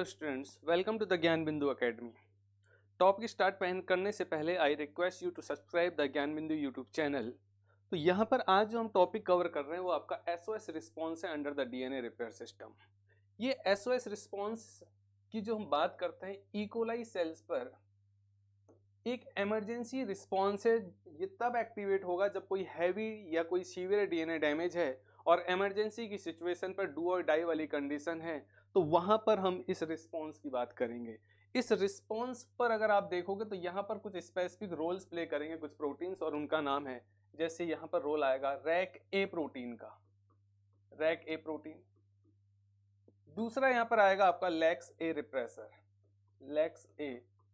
Students, welcome to the Gyan बिंदु academy. Topic start करने से पहले I request you to subscribe the Gyan Bindu YouTube channel. तो यहाँ पर आज जो हम टॉपिक कवर कर रहे हैं वो आपका एसओएस रिस्पॉन्स है under the DNA repair system. ये एसओएस रिस्पॉन्स की जो हम बात करते हैं इकोलाई सेल्स पर एक इमरजेंसी रिस्पॉन्स है। ये तब एक्टिवेट होगा जब कोई हैवी या कोई सीवियर डीएनए डैमेज है और इमरजेंसी की सिचुएशन पर डू और डाई वाली कंडीशन है, तो वहां पर हम इस रिस्पॉन्स की बात करेंगे। इस रिस्पॉन्स पर अगर आप देखोगे तो यहाँ पर कुछ स्पेसिफिक रोल्स प्ले करेंगे कुछ प्रोटीन्स, और उनका नाम है, जैसे यहाँ पर रोल आएगा रैक ए प्रोटीन का, रैक ए प्रोटीन। दूसरा यहाँ पर आएगा आपका लैक्स ए रिप्रेसर, लैक्स ए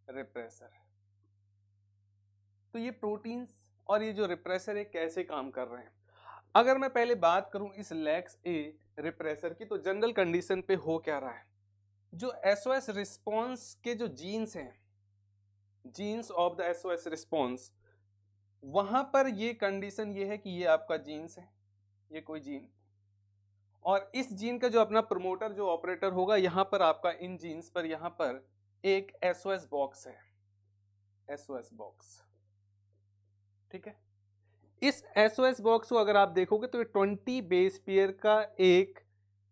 रिप्रेसर। तो ये प्रोटीन्स और ये जो रिप्रेसर है कैसे काम कर रहे हैं। अगर मैं पहले बात करूं इस लैक्स ए रिप्रेसर की, तो जनरल कंडीशन पे हो क्या रहा है, जो एसओएस रिस्पॉन्स के जो जीन्स हैं, jeans of the SOS response, वहां पर ये कंडीशन ये है कि ये आपका जीन्स है, ये कोई जीन, और इस जीन का जो अपना प्रमोटर जो ऑपरेटर होगा, यहां पर आपका इन जीन्स पर यहां पर एक एसओएस बॉक्स है, एसओएस बॉक्स, ठीक है। इस एसओएस बॉक्स को अगर आप देखोगे तो ये 20 बेस पेयर का एक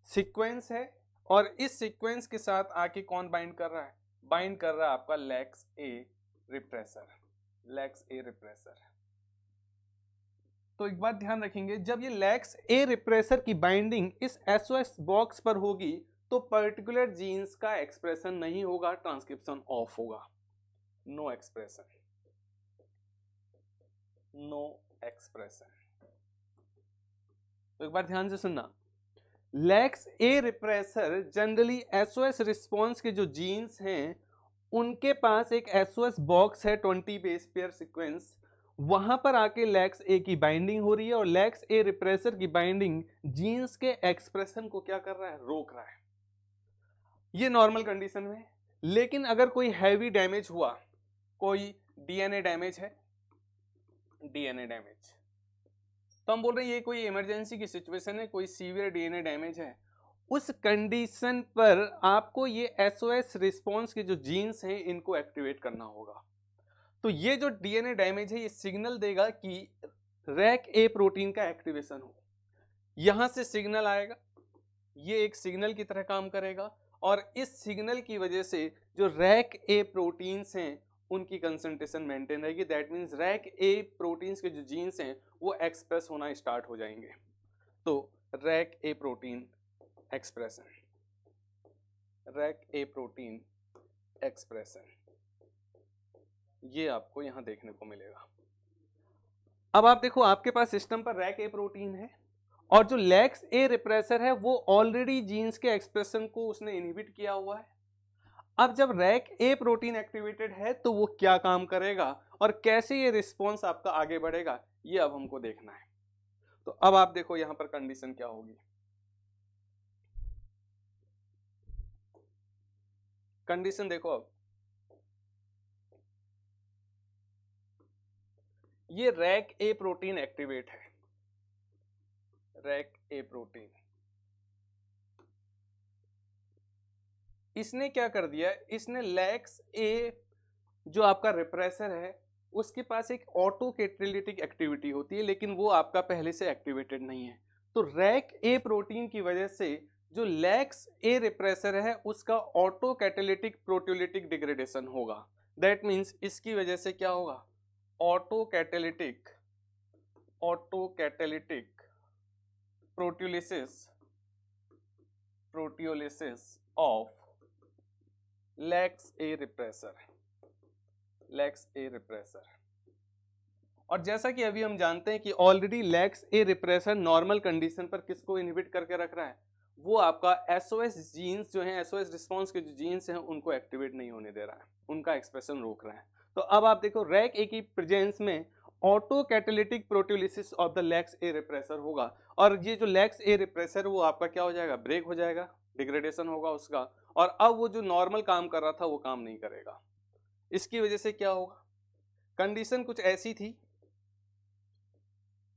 सीक्वेंस है, और इस सीक्वेंस के साथ आके कौन बाइंड कर रहा है, बाइंड कर रहा है आपका लैक्स ए रिप्रेसर, लैक्स ए रिप्रेसर। तो एक बात ध्यान रखेंगे, जब ये लैक्स ए रिप्रेसर की बाइंडिंग इस एसओएस बॉक्स पर होगी तो पर्टिकुलर जीन्स का एक्सप्रेशन नहीं होगा, ट्रांसक्रिप्शन ऑफ होगा, नो एक्सप्रेशन, नो एक्सप्रेशन। तो एक बार ध्यान से सुनना, लैक्स ए रिप्रेसर जनरली एसओएस रिस्पॉन्स के जो जीन्स हैं उनके पास एक एसओएस बॉक्स है 20 बेस पेयर सीक्वेंस, वहां पर आके लैक्स ए की बाइंडिंग हो रही है, और लैक्स ए रिप्रेसर की बाइंडिंग जीन्स के एक्सप्रेशन को क्या कर रहा है, रोक रहा है। ये नॉर्मल कंडीशन में। लेकिन अगर कोई हैवी डैमेज हुआ, कोई डीएनए डैमेज है, डीएनए डैमेज, तो हम बोल रहे हैं ये कोई इमरजेंसी की सिचुएशन है, कोई सीवियर डीएनए डैमेज है, उस कंडीशन पर आपको ये एसओएस रिस्पॉन्स के जो जीन्स हैं इनको एक्टिवेट करना होगा। तो ये जो डीएनए डैमेज है ये सिग्नल देगा कि रैक ए प्रोटीन का एक्टिवेशन हो, यहां से सिग्नल आएगा, ये एक सिग्नल की तरह काम करेगा, और इस सिग्नल की वजह से जो रैक ए प्रोटीन्स हैं उनकी कंसंट्रेशन मेंटेन रहेगी। That means rack A proteins के जो जीन्स हैं वो एक्सप्रेस होना स्टार्ट हो जाएंगे। तो रैक ए प्रोटीन एक्सप्रेशन, रैक ए प्रोटीन एक्सप्रेशन, ये आपको यहां देखने को मिलेगा। अब आप देखो, आपके पास सिस्टम पर रैक ए प्रोटीन है, और जो लैक्स ए रिप्रेसर है वो ऑलरेडी जीन्स के एक्सप्रेशन को उसने इनहिबिट किया हुआ है। अब जब रैक ए प्रोटीन एक्टिवेटेड है तो वो क्या काम करेगा और कैसे ये रिस्पॉन्स आपका आगे बढ़ेगा, ये अब हमको देखना है। तो अब आप देखो यहां पर कंडीशन क्या होगी, कंडीशन देखो। अब ये रैक ए प्रोटीन एक्टिवेट है, रैक ए प्रोटीन, इसने क्या कर दिया, इसने लैक्स ए जो आपका रिप्रेसर है उसके पास एक ऑटो कैटालिटिक एक्टिविटी होती है, लेकिन वो आपका पहले से एक्टिवेटेड नहीं है। तो रैक ए प्रोटीन की वजह से जो लैक्स ए रिप्रेसर है उसका ऑटो कैटालिटिक प्रोटियोलिटिक डिग्रेडेशन होगा। दैट मीन्स इसकी वजह से क्या होगा, auto catalytic proteolysis, proteolysis of lakhs A repressor, lakhs A repressor. और जैसा कि अभी हम जानते हैं कि ऑलरेडी लैक्स ए रिप्रेसर नॉर्मल कंडीशन पर किसको इनहिबिट करके रख रहा है, वो आपका एसओएस जीन्स जो हैं, एसओएस रिस्पॉन्स के जो जीन्स हैं उनको एक्टिवेट नहीं होने दे रहा है, उनका एक्सप्रेशन रोक रहा है। तो अब आप देखो रैक ए की प्रेजेंस में auto catalytic proteolysis of the lakhs A repressor होगा, और ये जो लैक्स ए रिप्रेसर वो आपका क्या हो जाएगा, ब्रेक हो जाएगा, डिग्रेडेशन होगा उसका, और अब वो जो नॉर्मल काम कर रहा था वो काम नहीं करेगा। इसकी वजह से क्या होगा, कंडीशन कुछ ऐसी थी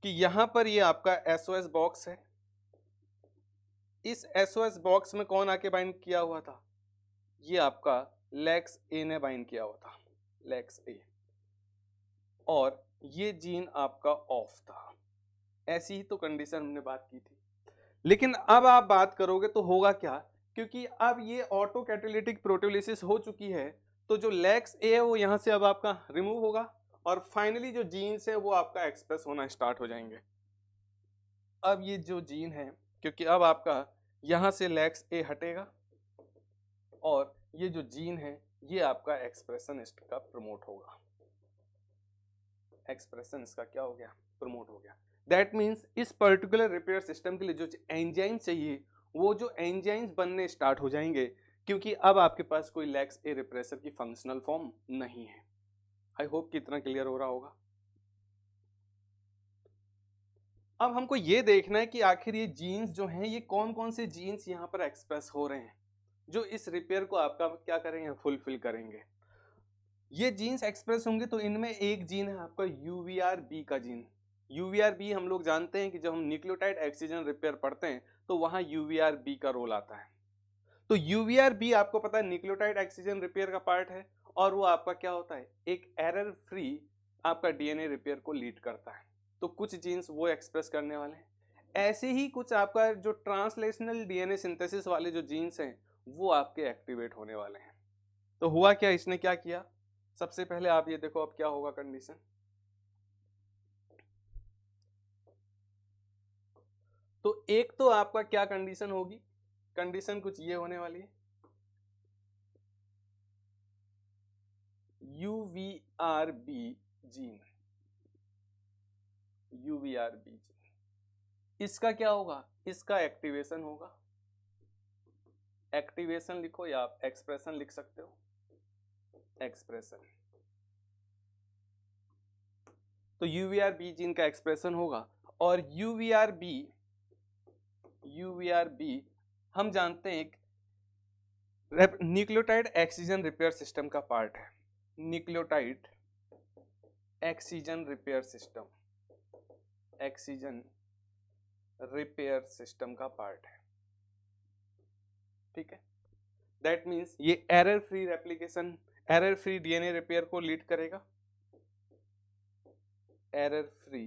कि यहां पर ये आपका एसओएस बॉक्स है, इस एसओएस बॉक्स में कौन आके बाइंड किया हुआ था, ये आपका लेक्स ए ने बाइंड किया हुआ था, लेक्स ए, और ये जीन आपका ऑफ था। ऐसी ही तो कंडीशन हमने बात की थी। लेकिन अब आप बात करोगे तो होगा क्या, क्योंकि अब ये ऑटो कैटालिटिक प्रोटियोलिसिस हो चुकी है, तो जो लेक्स ए है वो यहाँ से अब आपका रिमूव होगा और फाइनली जो जीन्स है वो आपका एक्सप्रेस होना स्टार्ट हो जाएंगे। अब ये जो जीन है, क्योंकि अब आपका यहाँ से लेक्स ए हटेगा और ये जो जीन है ये आपका एक्सप्रेशनिस्ट का प्रमोट होगा, एक्सप्रेशन इसका क्या हो गया, प्रमोट हो गया। दैट मीन्स इस पर्टिकुलर रिपेयर सिस्टम के लिए जो एंजाइम चाहिए वो जो एंजाइम्स बनने स्टार्ट हो जाएंगे, क्योंकि अब आपके पास कोई लेक्स ए रिप्रेसर की फंक्शनल फॉर्म नहीं है। आई होप कि इतना क्लियर हो रहा होगा। अब हमको ये देखना है कि आखिर ये जीन्स जो हैं ये कौन कौन से जीन्स यहाँ पर एक्सप्रेस हो रहे हैं जो इस रिपेयर को आपका क्या करेंगे, फुलफिल करेंगे। ये जीन्स एक्सप्रेस होंगे तो इनमें एक जीन है आपका UVRB का जीन। UVRB हम लोग जानते हैं कि जब हम न्यूक्लियोटाइड ऑक्सीजन रिपेयर पढ़ते हैं तो वहां UVRB का रोल आता है। तो UVRB आपको पता है न्यूक्लियोटाइड ऑक्सीजन रिपेयर का पार्ट है और वो आपका क्या होता है, एक एरर फ्री आपका DNA रिपेयर को लीड करता है। तो कुछ जीन्स वो एक्सप्रेस करने वाले हैं, ऐसे ही कुछ आपका जो ट्रांसलेशनल DNA सिंथेसिस वाले जो जीन्स हैं वो आपके एक्टिवेट होने वाले हैं। तो हुआ क्या, इसने क्या किया, सबसे पहले आप ये देखो अब क्या होगा कंडीशन। तो एक तो आपका क्या कंडीशन होगी, कंडीशन कुछ ये होने वाली है, UVRB जीन, UVRB जीन, इसका क्या होगा, इसका एक्टिवेशन होगा। एक्टिवेशन लिखो या आप एक्सप्रेशन लिख सकते हो, एक्सप्रेशन। तो UVRB जीन का एक्सप्रेशन होगा और UVRB हम जानते हैं एक न्यूक्लियोटाइड ऑक्सीजन रिपेयर सिस्टम का पार्ट है, nucleotide oxygen repair system, oxygen repair system का पार्ट है, ठीक है। दैट मीन्स ये error free replication, error free DNA repair को लीड करेगा, एरर फ्री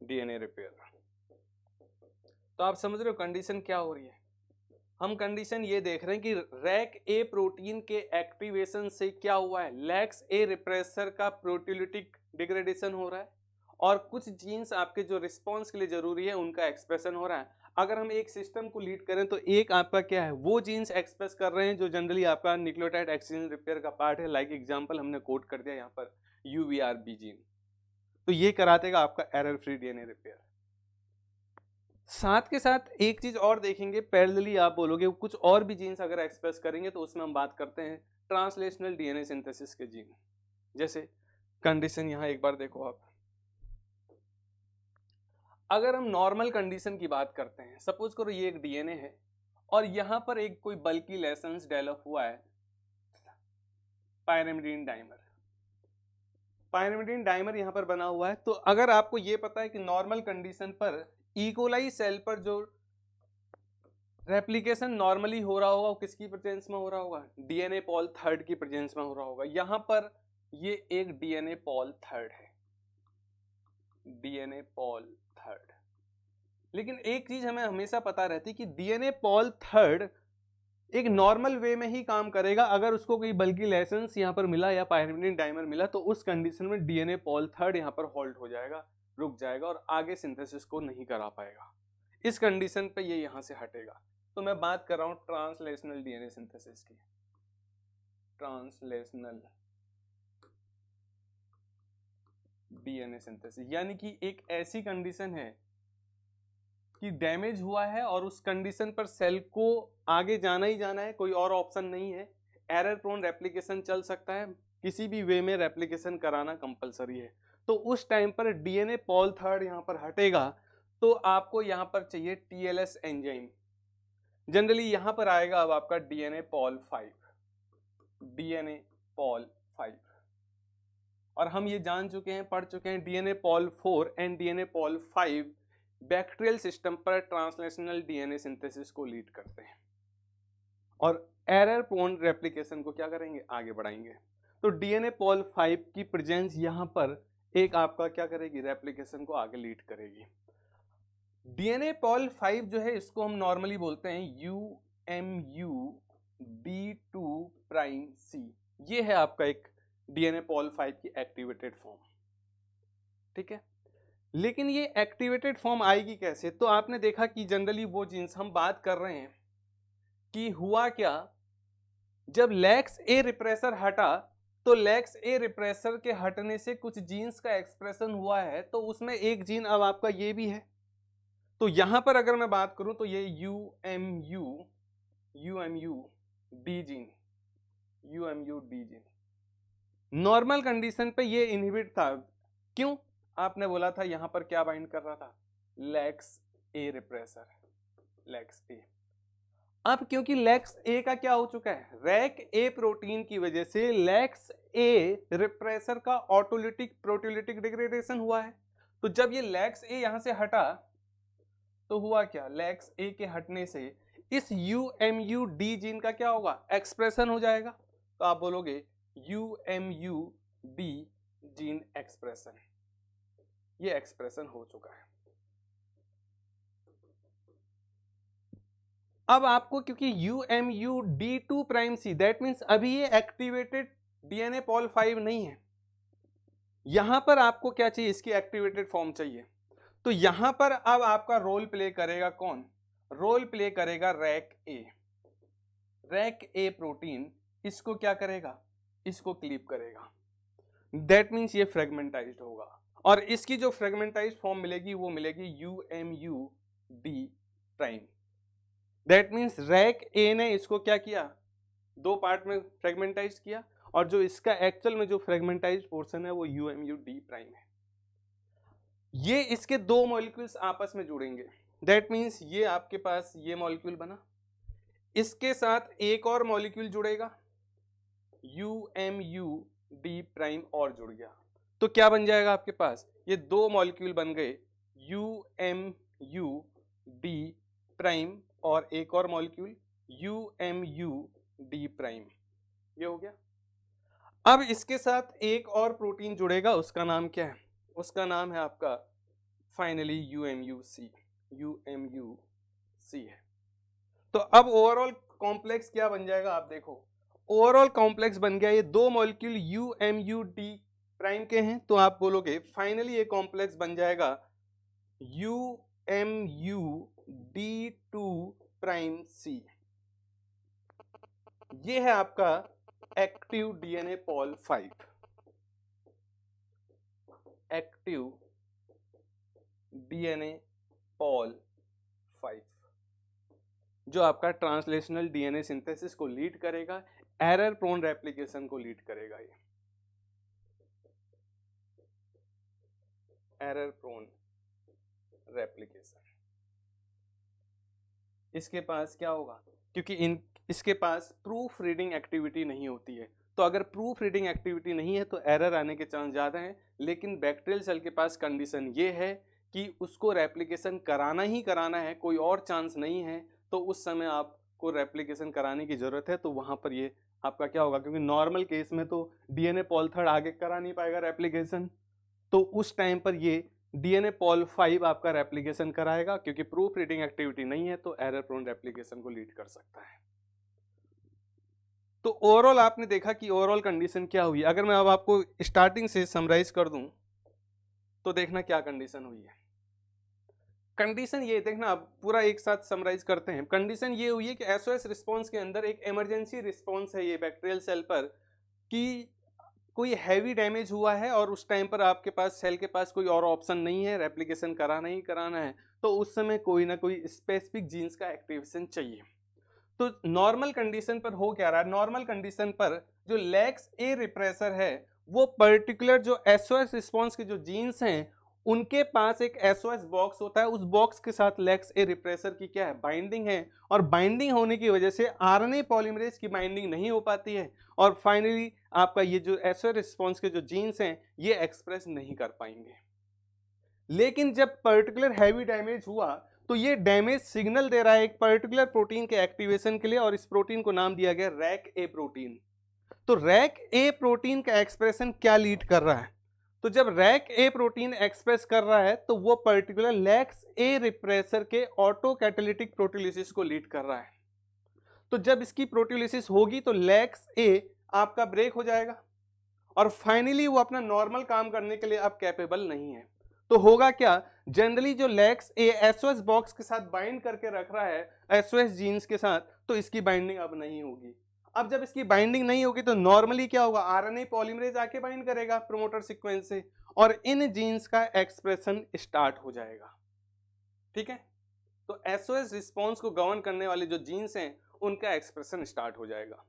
DNA रिपेयर। तो आप समझ रहे हो कंडीशन क्या हो रही है, हम कंडीशन ये देख रहे हैं कि रैक ए प्रोटीन के एक्टिवेशन से क्या हुआ है, लेक्स ए रिप्रेसर का प्रोटीलिटिक डिग्रेडेशन हो रहा है और कुछ जीन्स आपके जो रिस्पॉन्स के लिए जरूरी है उनका एक्सप्रेशन हो रहा है। अगर हम एक सिस्टम को लीड करें तो एक आपका क्या है, वो जीन्स एक्सप्रेस कर रहे हैं जो जनरली आपका न्यूक्लियोटाइड ऑक्सीजन रिपेयर का पार्ट है, लाइक एग्जांपल हमने कोट कर दिया यहाँ पर UVRB जीन, तो ये करा देगा आपका एरर फ्री DNA रिपेयर। साथ के साथ एक चीज और देखेंगे, पैरेलली आप बोलोगे कुछ और भी जीन्स अगर एक्सप्रेस करेंगे तो उसमें हम बात करते हैं ट्रांसलेशनल DNA सिंथेसिस के जीन। जैसे कंडीशन यहां एक बार देखो आप, अगर हम नॉर्मल कंडीशन की बात करते हैं, सपोज करो ये एक DNA है और यहां पर एक कोई बल्कि लेसेंस डेवलप हुआ है पायरिमिडीन डाइमर, पायरिमिडीन डाइमर यहां पर बना हुआ है। तो अगर आपको ये पता है कि नॉर्मल कंडीशन पर इकोलाई सेल पर जो रेप्लिकेशन नॉर्मली हो रहा होगा वो किसकी प्रेजेंस में हो रहा होगा, DNA पॉल थर्ड की प्रेजेंस में हो रहा होगा। यहां पर ये एक DNA पॉल थर्ड है, DNA पॉल थर्ड। लेकिन एक चीज हमें हमेशा पता रहती है कि DNA पॉल थर्ड एक नॉर्मल वे में ही काम करेगा, अगर उसको कोई बल्कि लाइसेंस यहाँ पर मिला या पायरिमिडीन डाइमर मिला तो उस कंडीशन में DNA पॉल थर्ड यहाँ पर होल्ड हो जाएगा, रुक जाएगा और आगे सिंथेसिस को नहीं करा पाएगा। इस कंडीशन पे ये यहाँ से हटेगा। तो मैं बात कर रहा हूँ ट्रांसलेशनल DNA सिंथेसिस की, ट्रांसलेशनल DNA सिंथेसिस, यानी कि एक ऐसी कंडीशन है कि डैमेज हुआ है और उस कंडीशन पर सेल को आगे जाना ही जाना है, कोई और ऑप्शन नहीं है। एरर प्रोन रेप्लिकेशन चल सकता है, किसी भी वे में रेप्लिकेशन कराना कंपलसरी है। तो उस टाइम पर DNA पॉल थर्ड यहाँ पर हटेगा तो आपको यहाँ पर चाहिए TLS एंजाइम। जनरली यहाँ पर आएगा अब आपका DNA पॉल 5, DNA पॉल 5, और हम ये जान चुके हैं, पढ़ चुके हैं DNA Paul 4 and DNA Paul 5 bacterial system पर ट्रांसलेशनल DNA सिंथेसिस को लीड करते हैं। और एरर प्रोन रेप्लिकेशन को क्या करेंगे, आगे बढ़ाएंगे। तो डीएनए पॉल 5 की प्रेजेंस यहाँ पर एक आपका क्या करेगी, रेप्लिकेशन को आगे लीड करेगी। डीएनए पॉल 5 जो है इसको हम नॉर्मली बोलते हैं UMUD2'C। ये है आपका एक डीएनए पॉल 5 की एक्टिवेटेड फॉर्म, ठीक है। लेकिन ये एक्टिवेटेड फॉर्म आएगी कैसे? तो आपने देखा कि जनरली वो जीन्स हम बात कर रहे हैं कि हुआ क्या, जब लेक्स ए रिप्रेसर हटा तो लेक्स ए रिप्रेसर के हटने से कुछ जीन्स का एक्सप्रेशन हुआ है, तो उसमें एक जीन अब आपका ये भी है। तो यहां पर अगर मैं बात करूं तो ये UMUD जीन, नॉर्मल कंडीशन पे ये इनहिबिट था। क्यों? आपने बोला था यहां पर क्या बाइंड कर रहा था, लेक्स ए रिप्रेसर, लेक्स ए। अब क्योंकि लेक्स ए का क्या हो चुका है, रैक ए प्रोटीन की वजह से लेक्स ए रिप्रेसर का ऑटोलिटिक प्रोटियोलिटिक डिग्रेडेशन हुआ है। तो जब ये लेक्स ए यहां से हटा तो हुआ क्या, लेक्स ए के हटने से इस UMUD जीन का क्या होगा, एक्सप्रेशन हो जाएगा। तो आप बोलोगे UMUD जीन एक्सप्रेशन, ये एक्सप्रेशन हो चुका है। अब आपको क्योंकि UMUD2'C दैट मीन्स अभी ये एक्टिवेटेड डीएनए पॉल 5 नहीं है, यहां पर आपको क्या चाहिए, इसकी एक्टिवेटेड फॉर्म चाहिए। तो यहां पर अब आपका रोल प्ले करेगा कौन, रोल प्ले करेगा रैक ए। रैक ए प्रोटीन इसको क्या करेगा, इसको क्लीव करेगा, दैट मीन्स ये फ्रेगमेंटाइज्ड होगा और इसकी जो फ्रेगमेंटाइज्ड फॉर्म मिलेगी वो मिलेगी UMUD'। दैट मीन्स रैक ए ने इसको क्या किया, दो पार्ट में फ्रेगमेंटाइज किया और जो इसका एक्चुअल में जो फ्रेगमेंटाइज पोर्शन है वो UMUD' है। ये इसके दो मॉलिक्यूल्स आपस में जुड़ेंगे, दैट मीन्स ये आपके पास ये मॉलिक्यूल बना, इसके साथ एक और मॉलिक्यूल जुड़ेगा UMUD' और जुड़ गया, तो क्या बन जाएगा आपके पास, ये दो मॉलिक्यूल बन गए UMUD' और एक और मॉलिक्यूल UMUD', ये हो गया। अब इसके साथ एक और प्रोटीन जुड़ेगा, उसका नाम क्या है, उसका नाम है आपका फाइनली UMUC है। तो अब ओवरऑल कॉम्प्लेक्स क्या बन जाएगा, आप देखो ओवरऑल कॉम्प्लेक्स बन गया, ये दो मॉलिक्यूल UMUD' के हैं, तो आप बोलोगे फाइनली ये कॉम्प्लेक्स बन जाएगा UMUD2'C। ये है आपका active DNA Paul 5, active DNA Paul 5 जो आपका ट्रांसलेशनल डीएनए सिंथेसिस को लीड करेगा, एरर प्रोन रेप्लिकेशन को लीड करेगा। ये एरर प्रोन रेप्लिकेशन, इसके पास क्या होगा, क्योंकि इसके पास प्रूफ रीडिंग एक्टिविटी नहीं होती है, तो अगर प्रूफ रीडिंग एक्टिविटी नहीं है तो एरर आने के चांस ज़्यादा हैं। लेकिन बैक्टीरियल सेल के पास कंडीशन ये है कि उसको रेप्लिकेशन कराना ही कराना है, कोई और चांस नहीं है, तो उस समय आपको रेप्लिकेशन कराने की ज़रूरत है। तो वहाँ पर ये आपका क्या होगा, क्योंकि नॉर्मल केस में तो डीएनए पॉल 3 आगे करा नहीं पाएगा रेप्लिकेशन, तो उस टाइम पर ये डीएनए पॉल 5 आपका रेप्लिकेशन कराएगा, क्योंकि प्रूफ रीडिंग एक्टिविटी नहीं है तो एरर प्रोन रेप्लिकेशन को लीड कर सकता है। तो ओवरऑल आपने देखा कि ओवरऑल कंडीशन क्या हुई। अगर मैं अब आपको स्टार्टिंग से समराइज कर दूं तो देखना क्या कंडीशन हुई है। कंडीशन ये देखना, अब पूरा एक साथ समराइज करते हैं। कंडीशन ये हुई है कि एसओएस रिस्पांस के अंदर एक इमरजेंसी रिस्पांस है ये बैक्टीरियल सेल पर कि कोई हैवी डैमेज हुआ है और उस टाइम पर आपके पास सेल के पास कोई और ऑप्शन नहीं है, रेप्लिकेशन कराना ही कराना है, तो उस समय कोई ना कोई स्पेसिफिक जीन्स का एक्टिवेशन चाहिए। तो नॉर्मल कंडीशन पर हो क्या रहा है, नॉर्मल कंडीशन पर जो लेक्स ए रिप्रेसर है वो पर्टिकुलर जो एसओएस रिस्पांस के जो जीन्स हैं उनके पास एक एसओएस बॉक्स होता है, उस बॉक्स के साथ लेक्स ए रिप्रेसर की क्या है, बाइंडिंग है, और बाइंडिंग होने की वजह से आरएनए पॉलीमरेज की बाइंडिंग नहीं हो पाती है और फाइनली आपका ये जो एसओएस रिस्पांस के जो जीन्स हैं ये एक्सप्रेस नहीं कर पाएंगे। लेकिन जब पर्टिकुलर हैवी डैमेज हुआ तो ये डैमेज सिग्नल दे रहा है एक पर्टिकुलर प्रोटीन के एक्टिवेशन के लिए, और इस प्रोटीन को नाम दिया गया रैक ए प्रोटीन। तो रैक ए प्रोटीन का एक्सप्रेशन क्या लीड कर रहा है? तो जब रैक ए प्रोटीन एक्सप्रेस कर रहा है तो वो पर्टिकुलर लैक्स ए रिप्रेसर के ऑटो कैटालिटिक प्रोटीलिसिस को लीड कर रहा है। तो जब इसकी प्रोटीलिसिस होगी तो लैक्स ए आपका ब्रेक हो जाएगा और फाइनली वो अपना नॉर्मल काम करने के लिए अब कैपेबल नहीं है। तो होगा क्या, जनरली जो लैक्स ए एसओएस बॉक्स के साथ बाइंड करके रख रहा है एसओएस जीन्स के साथ, तो इसकी बाइंडिंग अब नहीं होगी। अब जब इसकी बाइंडिंग नहीं होगी तो नॉर्मली क्या होगा, आरएनए पॉलीमरेज आके बाइंड करेगा प्रोमोटर सीक्वेंस से और इन जीन्स का एक्सप्रेशन स्टार्ट हो जाएगा। ठीक है, तो एसओएस रिस्पॉन्स को गवर्न करने वाले जो जीन्स हैं उनका एक्सप्रेशन स्टार्ट हो जाएगा।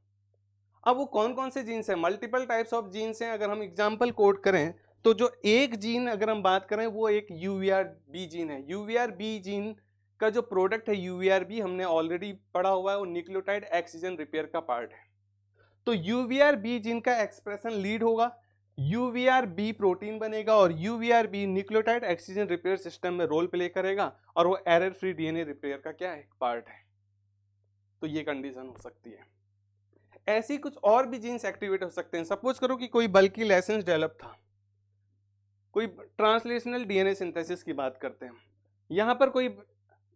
अब वो कौन कौन से जीन्स हैं? मल्टीपल टाइप्स ऑफ जीन्स हैं। अगर हम एग्जांपल कोट करें तो जो एक जीन अगर हम बात करें वो एक यूवीआरबी जीन है। यूवीआरबी जीन का जो प्रोडक्ट है यूवीआरबी हमने ऑलरेडी पढ़ा हुआ है, वो न्यूक्लियोटाइड एक्सीजन रिपेयर का पार्ट है। तो यूवीआरबी जीन का एक्सप्रेशन लीड होगा, यूवीआरबी प्रोटीन बनेगा और यूवीआरबी न्यूक्लियोटाइड एक्सीजन रिपेयर सिस्टम में रोल प्ले करेगा और वो एरर फ्री डीएनए रिपेयर का क्या है, पार्ट है। तो ये कंडीशन हो सकती है। ऐसी कुछ और भी जीन्स एक्टिवेट हो सकते हैं। सपोज करो कि कोई बल्कि लाइसेंस डेवलप था, कोई ट्रांसलेशनल डीएनए सिंथेसिस की बात करते हैं, यहां पर कोई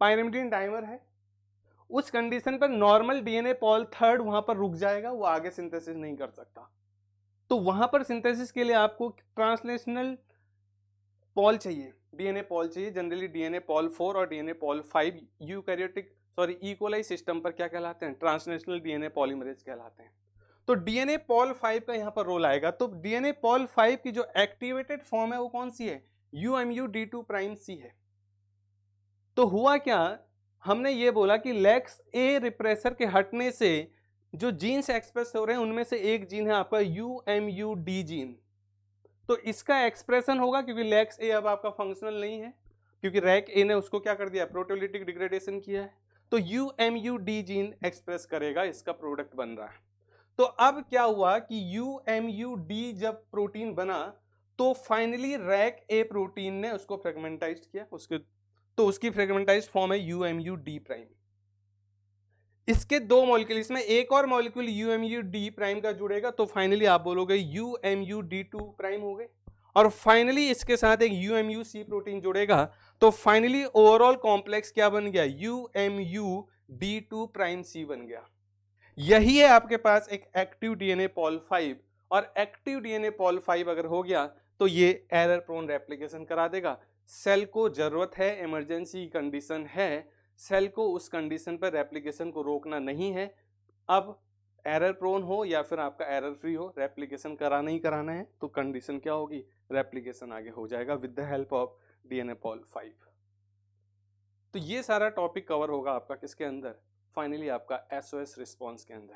पाइरिमिडीन डाइमर है, उस कंडीशन पर नॉर्मल डीएनए पॉल थर्ड वहां पर रुक जाएगा, वो आगे सिंथेसिस नहीं कर सकता। तो वहां पर सिंथेसिस के लिए आपको ट्रांसलेशनल पॉल चाहिए, डीएनए पॉल चाहिए। जनरली डीएनए पॉल 4 और DNA Paul 5 eukaryotic E coli system पर क्या कहलाते हैं, ट्रांसलेशनल डीएनए पॉलीमरेज कहलाते हैं। तो डीएनए पॉल 5 का यहाँ पर रोल आएगा। तो डीएनए पॉल 5 की जो एक्टिवेटेड फॉर्म है वो कौन सी है, UMUD2'C है। तो हुआ क्या, हमने ये बोला कि लैक्स ए रिप्रेसर के हटने से जो जीन्स एक्सप्रेस हो रहे हैं उनमें से एक जीन है आपका UMUD जीन। तो इसका एक्सप्रेशन होगा क्योंकि लैक्स ए अब आपका फंक्शनल नहीं है, क्योंकि रैक ए ने उसको क्या कर दिया, प्रोटियोलिटिक डिग्रेडेशन किया है। तो UMUD जीन एक्सप्रेस करेगा, इसका प्रोडक्ट बन रहा है। तो अब क्या हुआ कि UMUD जब प्रोटीन बना तो फाइनली रैक ए प्रोटीन ने उसको फ्रेगमेंटाइज किया, तो उसकी फ्रेगमेंटाइज फॉर्म है UMUD'। इसके दो मॉलिक्यूल, इसमें एक और मॉलिक्यूल UMUD' का जुड़ेगा तो फाइनली आप बोलोगे UMUD2' हो गए। और फाइनली इसके साथ एक UMUC प्रोटीन जुड़ेगा तो फाइनली ओवरऑल कॉम्प्लेक्स क्या बन गया, UMUD2'C बन गया। यही है आपके पास एक एक्टिव डीएनए पॉल 5, और एक्टिव डीएनए पॉल 5 अगर हो गया तो ये एरर प्रोन रेप्लिकेशन करा देगा। सेल को जरूरत है, इमरजेंसी कंडीशन है, सेल को उस कंडीशन पर रेप्लिकेशन को रोकना नहीं है। अब एरर प्रोन हो या फिर आपका एरर फ्री हो, रेप्लिकेशन कराना ही कराना है, तो कंडीशन क्या होगी, रेप्लिकेशन आगे हो जाएगा with the help of DNA Paul 5। तो ये सारा टॉपिक कवर होगा आपका किसके अंदर, फाइनली आपका एसओएस रिस्पॉन्स के अंदर।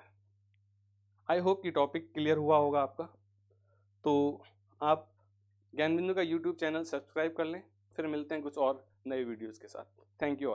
आई होप कि टॉपिक क्लियर हुआ होगा आपका। तो आप ज्ञान बिंदु का यूट्यूब चैनल सब्सक्राइब कर लें, फिर मिलते हैं कुछ और नए वीडियोस के साथ। Thank you all.